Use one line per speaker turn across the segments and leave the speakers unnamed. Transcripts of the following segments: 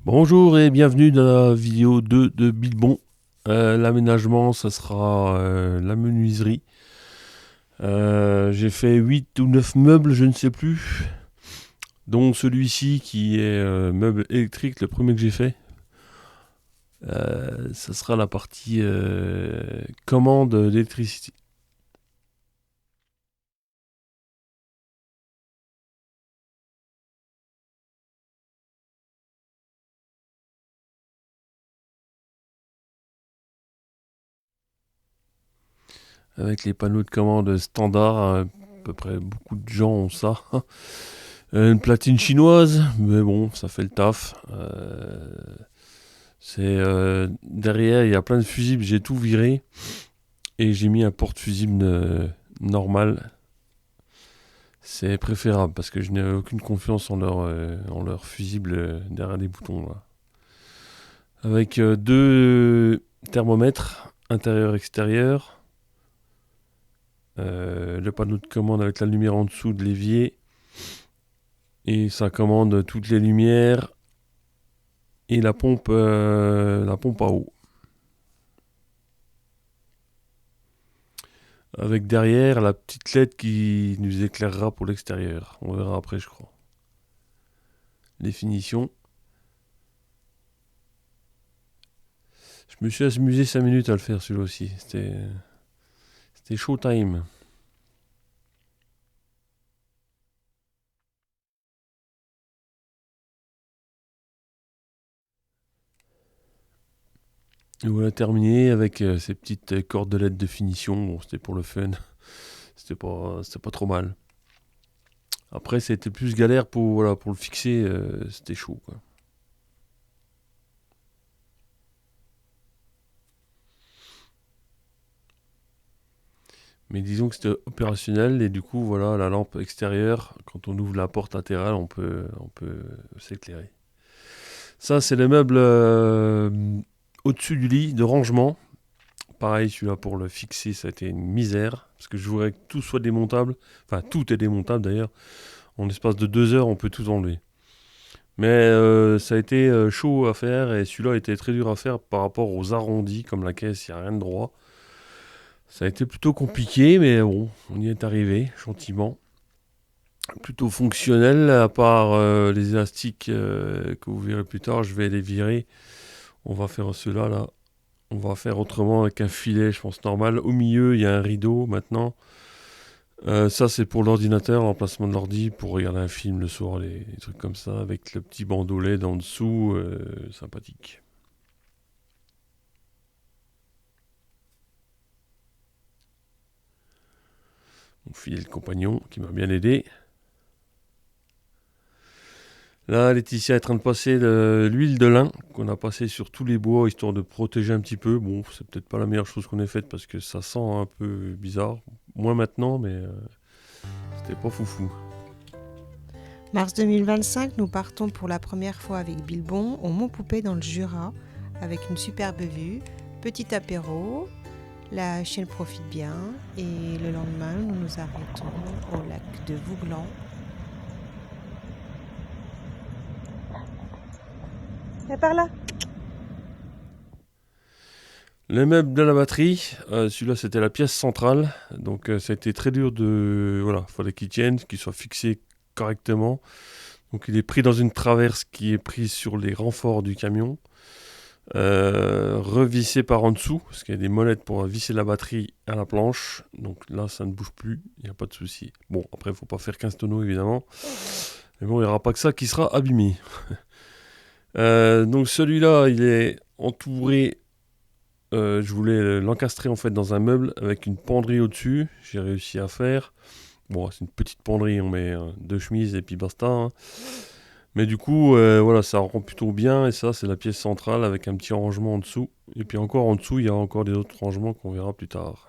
Bonjour et bienvenue dans la vidéo 2 de Bilbon. L'aménagement, ça sera la menuiserie. J'ai fait 8 ou 9 meubles, je ne sais plus, dont celui-ci qui est meuble électrique, le premier que j'ai fait. Ça sera la partie commande d'électricité. Avec les panneaux de commande standard, à peu près beaucoup de gens ont ça. Une platine chinoise, mais bon, ça fait le taf. Derrière, il y a plein de fusibles, j'ai tout viré et j'ai mis un porte-fusible normal. C'est préférable parce que je n'ai aucune confiance en leur fusible derrière les boutons là. Avec deux thermomètres intérieur-extérieur, le panneau de commande avec la lumière en dessous de l'évier et ça commande toutes les lumières et la pompe à eau. Avec derrière la petite LED qui nous éclairera pour l'extérieur. On verra après, je crois. Les finitions. Je me suis amusé 5 minutes à le faire celui-là aussi. C'était showtime. Et voilà terminé avec ces petites cordelettes de finition. Bon, c'était pour le fun. C'était pas trop mal. Après, c'était plus galère voilà, pour le fixer. C'était chaud, quoi. Mais disons que c'était opérationnel et du coup, voilà, la lampe extérieure, quand on ouvre la porte latérale, on peut s'éclairer. Ça, c'est le meuble au-dessus du lit de rangement. Pareil, celui-là pour le fixer, ça a été une misère. Parce que je voudrais que tout soit démontable. Enfin, tout est démontable d'ailleurs. En l'espace de 2 heures, on peut tout enlever. Mais ça a été chaud à faire et celui-là a été très dur à faire par rapport aux arrondis, comme la caisse, il n'y a rien de droit. Ça a été plutôt compliqué, mais bon, on y est arrivé gentiment. Plutôt fonctionnel, à part les élastiques que vous verrez plus tard, je vais les virer. On va faire cela là. On va faire autrement avec un filet, je pense, normal. Au milieu, il y a un rideau maintenant. Ça, c'est pour l'ordinateur, l'emplacement de l'ordi, pour regarder un film le soir, les trucs comme ça, avec le petit bandeau LED en dessous, sympathique. Mon fidèle compagnon qui m'a bien aidé. Là, Laetitia est en train de passer l'huile de lin qu'on a passé sur tous les bois histoire de protéger un petit peu. Bon, c'est peut-être pas la meilleure chose qu'on ait faite parce que ça sent un peu bizarre. Moins maintenant, mais c'était pas foufou.
Mars 2025, nous partons pour la première fois avec Bilbon au Mont Poupée dans le Jura, avec une superbe vue, petit apéro, la chaîne profite bien et le lendemain, nous nous arrêtons au lac de Vouglan. Et par là.
Les meubles de la batterie, celui-là c'était la pièce centrale, donc ça a été très dur de... Voilà, il fallait qu'il tienne, qu'il soit fixé correctement. Donc il est pris dans une traverse qui est prise sur les renforts du camion, revissé par en dessous, parce qu'il y a des molettes pour visser la batterie à la planche. Donc là ça ne bouge plus, il n'y a pas de souci. Bon, après il ne faut pas faire 15 tonneaux évidemment, mais bon, il n'y aura pas que ça qui sera abîmé. Donc celui-là, il est entouré. Je voulais l'encastrer en fait dans un meuble avec une penderie au-dessus. J'ai réussi à faire. Bon, c'est une petite penderie, on met deux chemises et puis basta, hein. Mais du coup, voilà, ça rend plutôt bien. Et ça, c'est la pièce centrale avec un petit rangement en dessous. Et puis encore en dessous, il y a encore des autres rangements qu'on verra plus tard.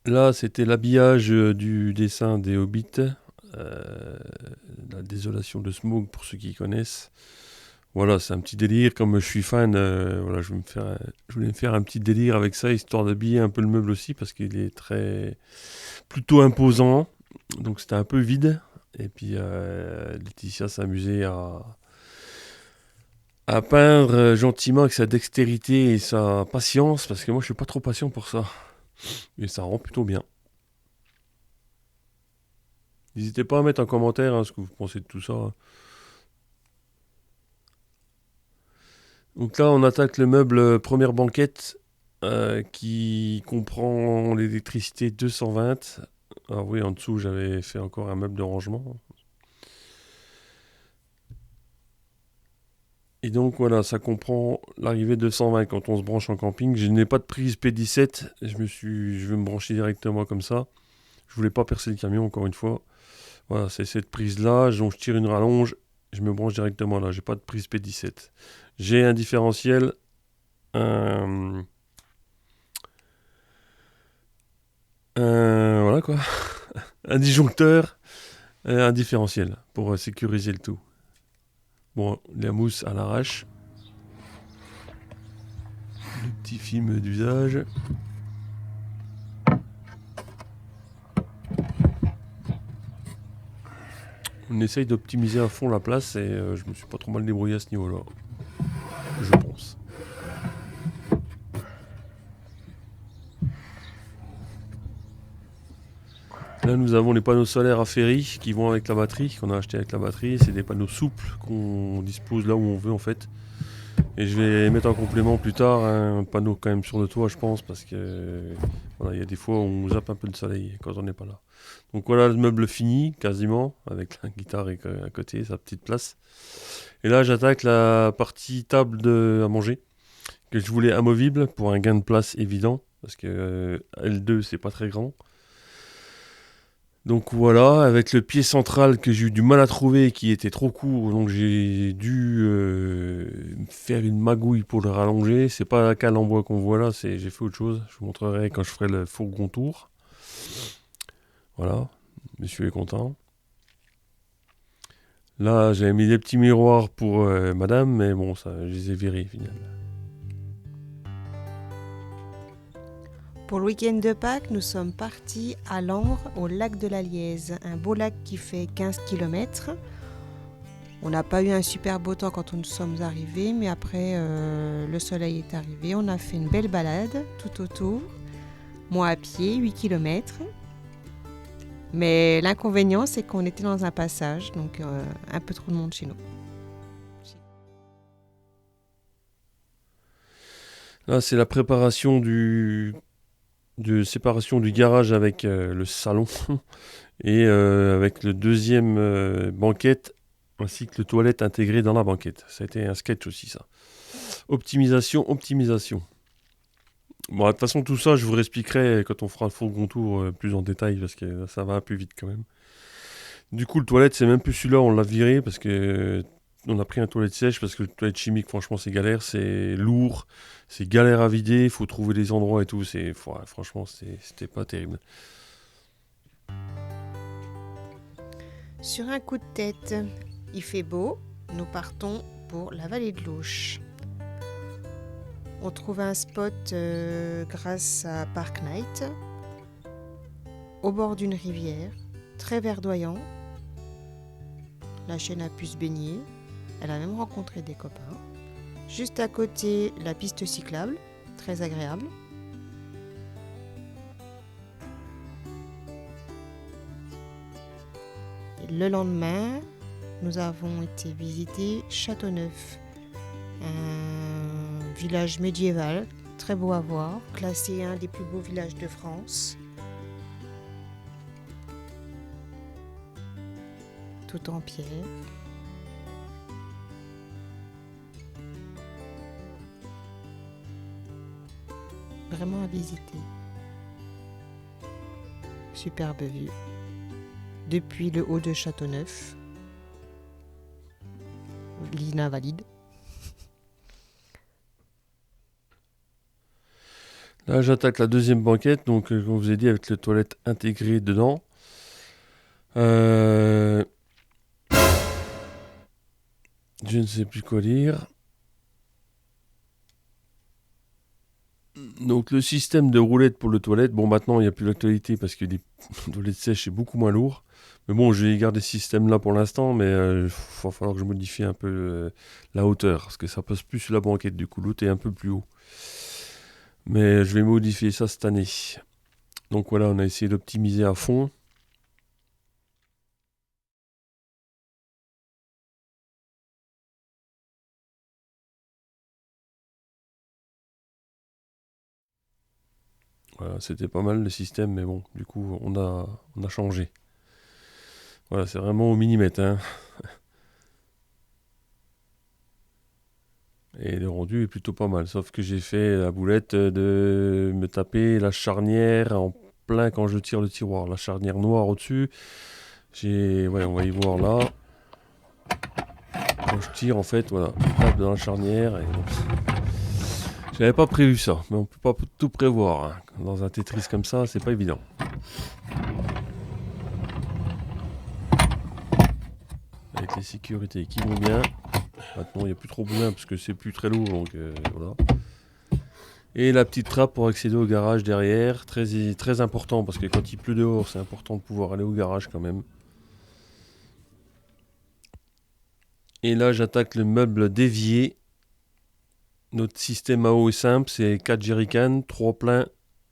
Là, c'était l'habillage du dessin des Hobbits. Euh, la désolation de Smaug, pour ceux qui connaissent. Voilà, c'est un petit délire. Comme je suis fan, voilà, je voulais me faire un petit délire avec ça, histoire d'habiller un peu le meuble aussi, parce qu'il est plutôt imposant. Donc c'était un peu vide. Et puis Laetitia s'amusait à peindre gentiment avec sa dextérité et sa patience, parce que moi je suis pas trop patient pour ça. Et ça rend plutôt bien. N'hésitez pas à mettre en commentaire ce que vous pensez de tout ça, hein. Donc là, on attaque le meuble première banquette qui comprend l'électricité 220. Ah oui, en dessous, j'avais fait encore un meuble de rangement. Et donc voilà, ça comprend l'arrivée 220 quand on se branche en camping. Je n'ai pas de prise P17, je vais me brancher directement comme ça. Je voulais pas percer le camion encore une fois. Voilà, c'est cette prise-là, donc je tire une rallonge, je me branche directement là, j'ai pas de prise P17. J'ai un différentiel, un, voilà quoi, un disjoncteur, un différentiel pour sécuriser le tout. Bon, la mousse à l'arrache. Le petit film d'usage. On essaye d'optimiser à fond la place et je me suis pas trop mal débrouillé à ce niveau-là. Je pense. Là, nous avons les panneaux solaires à Ferry qui vont avec la batterie, qu'on a acheté avec la batterie. C'est des panneaux souples qu'on dispose là où on veut en fait. Et je vais mettre en complément plus tard un panneau quand même sur le toit, je pense, parce que voilà, il y a des fois où on zappe un peu le soleil quand on n'est pas là. Donc voilà le meuble fini, quasiment, avec la guitare à côté, sa petite place. Et là, j'attaque la partie table à manger, que je voulais amovible pour un gain de place évident, parce que L2, c'est pas très grand. Donc voilà, avec le pied central que j'ai eu du mal à trouver, qui était trop court, donc j'ai dû faire une magouille pour le rallonger. C'est pas la cale en bois qu'on voit là, j'ai fait autre chose. Je vous montrerai quand je ferai le fourgon tour. Voilà, monsieur est content. Là, j'avais mis des petits miroirs pour madame, mais bon, ça, je les ai virés finalement.
Pour le week-end de Pâques, nous sommes partis à Langres, au lac de la Lièze, un beau lac qui fait 15 km. On n'a pas eu un super beau temps quand nous sommes arrivés, mais après le soleil est arrivé. On a fait une belle balade tout autour, moi à pied, 8 km. Mais l'inconvénient, c'est qu'on était dans un passage, donc un peu trop de monde chez nous.
Là, c'est la préparation de séparation du garage avec le salon et avec le deuxième banquette ainsi que le toilette intégré dans la banquette. Ça a été un sketch aussi ça. Optimisation. Bon, de toute façon tout ça je vous réexpliquerai quand on fera le fourgon tour plus en détail parce que ça va un peu vite quand même. Du coup le toilette c'est même plus celui-là, on l'a viré parce que on a pris un toilette sèche parce que le toilette chimique franchement c'est galère, c'est lourd, c'est galère à vider, il faut trouver des endroits et tout, franchement c'était pas terrible.
Sur un coup de tête, il fait beau, nous partons pour la vallée de l'Auche. On trouve un spot grâce à Park Night, au bord d'une rivière, très verdoyant. La chienne a pu se baigner, elle a même rencontré des copains. Juste à côté, la piste cyclable, très agréable. Et le lendemain, nous avons été visiter Châteauneuf, un village médiéval, très beau à voir, classé un des plus beaux villages de France. Tout en pierre. Vraiment à visiter. Superbe vue. Depuis le haut de Châteauneuf. L'invalide.
Là j'attaque la deuxième banquette, donc comme je vous ai dit avec le toilette intégré dedans. Je ne sais plus quoi lire. Donc le système de roulette pour le toilette, bon maintenant il n'y a plus d'actualité parce que des toilettes sèches c'est beaucoup moins lourd. Mais bon, je vais garder ce système là pour l'instant, mais il va falloir que je modifie un peu la hauteur parce que ça passe plus sur la banquette du coup, l'autre est un peu plus haut. Mais je vais modifier ça cette année. Donc voilà, on a essayé d'optimiser à fond. Voilà, c'était pas mal le système, mais bon, du coup on a changé. Voilà, c'est vraiment au millimètre, hein. Et le rendu est plutôt pas mal. Sauf que j'ai fait la boulette de me taper la charnière en plein quand je tire le tiroir. La charnière noire au-dessus. Ouais, on va y voir là. Quand je tire, en fait, voilà, je tape dans la charnière. Et bon, j'avais pas prévu ça, mais on peut pas tout prévoir, hein. Dans un Tetris comme ça, c'est pas évident. Avec les sécurités qui vont bien. Maintenant, il n'y a plus trop besoin parce que c'est plus très lourd, donc voilà. Et la petite trappe pour accéder au garage derrière, très, très important parce que quand il pleut dehors, c'est important de pouvoir aller au garage quand même. Et là, j'attaque le meuble d'évier. Notre système à eau est simple, c'est 4 jerrycans, 3 pleins,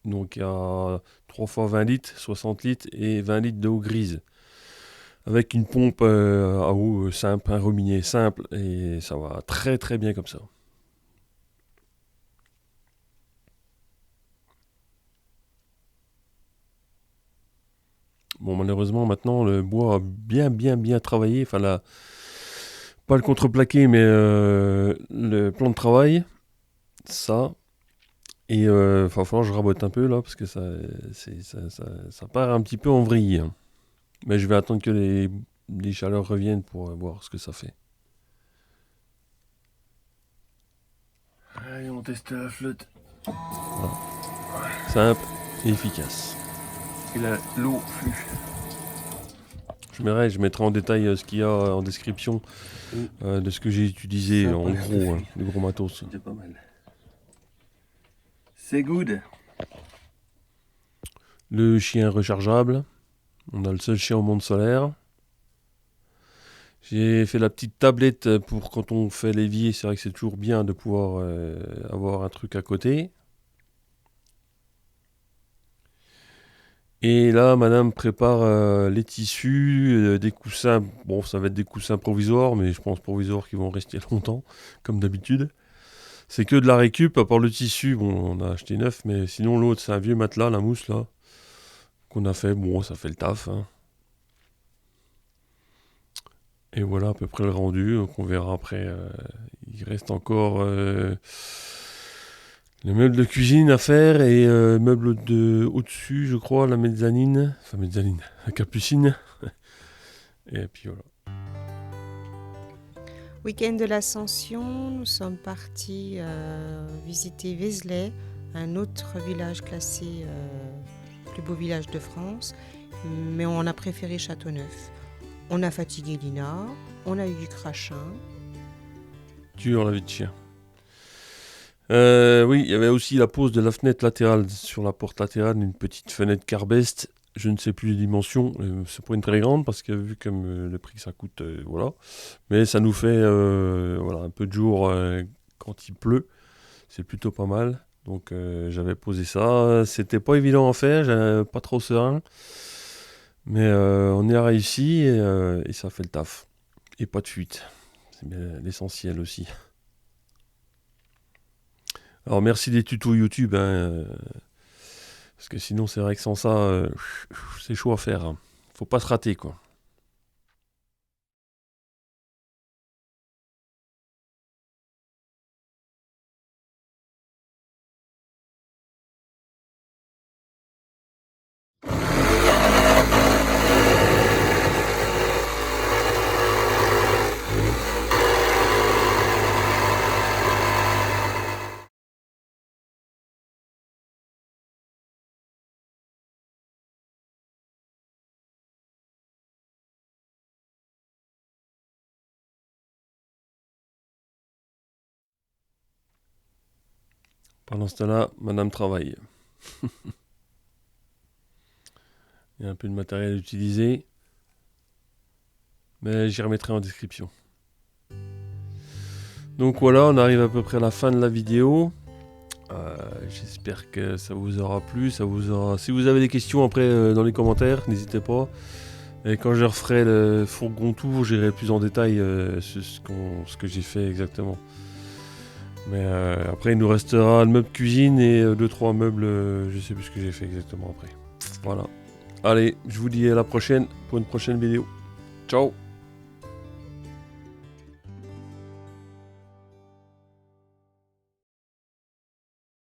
donc il y a 3 fois 20 litres, 60 litres et 20 litres d'eau grise. Avec une pompe à eau simple, un robinet simple, et ça va très très bien comme ça. Bon, malheureusement, maintenant, le bois a bien travaillé. Enfin, là, pas le contreplaqué, mais le plan de travail, ça. Et il va falloir que je rabote un peu là, parce que ça part un petit peu en vrille, hein. Mais je vais attendre que les chaleurs reviennent pour voir ce que ça fait. Allez, on teste la flotte. Voilà. Simple et efficace. Et là, l'eau flue. Je mettrai en détail ce qu'il y a en description de ce que j'ai utilisé en gros, hein, le gros matos.
C'était pas mal. C'est good.
Le chien rechargeable. On a le seul chien au monde solaire. J'ai fait la petite tablette pour quand on fait l'évier. C'est vrai que c'est toujours bien de pouvoir avoir un truc à côté. Et là, madame prépare les tissus, des coussins. Bon, ça va être des coussins provisoires, mais je pense provisoires qui vont rester longtemps, comme d'habitude. C'est que de la récup, à part le tissu. Bon, on a acheté neuf, mais sinon l'autre, c'est un vieux matelas, la mousse là, qu'on a fait. Bon, ça fait le taf, hein. Et voilà à peu près le rendu. Donc on verra après. Il reste encore les meubles de cuisine à faire et meubles de au-dessus, je crois, la mezzanine. Enfin, mezzanine, la capucine. Et puis voilà.
Week-end de l'Ascension, nous sommes partis visiter Vézelay, un autre village classé plus beau village de France, mais on a préféré Châteauneuf. On a fatigué Lina, on a eu du crachin.
Dur la vie de chien. Oui, il y avait aussi la pose de la fenêtre latérale. Sur la porte latérale, une petite fenêtre Carbest. Je ne sais plus les dimensions. C'est pas une très grande parce que vu comme le prix que ça coûte, voilà. Mais ça nous fait voilà, un peu de jour quand il pleut. C'est plutôt pas mal. Donc j'avais posé ça. C'était pas évident à faire, j'avais pas trop serein. Mais on y a réussi et ça fait le taf. Et pas de fuite. C'est bien l'essentiel aussi. Alors merci des tutos YouTube, hein, parce que sinon c'est vrai que sans ça, c'est chaud à faire, hein. Faut pas se rater, quoi. Pendant ce temps-là, madame travaille. Il y a un peu de matériel utilisé, mais j'y remettrai en description. Donc voilà, on arrive à peu près à la fin de la vidéo. J'espère que ça vous aura plu. Si vous avez des questions après dans les commentaires, n'hésitez pas. Et quand je referai le fourgon tour, j'irai plus en détail sur ce que j'ai fait exactement. Mais après, il nous restera le meuble cuisine et 2-3 meubles, je sais plus ce que j'ai fait exactement après. Voilà. Allez, je vous dis à la prochaine pour une prochaine vidéo. Ciao!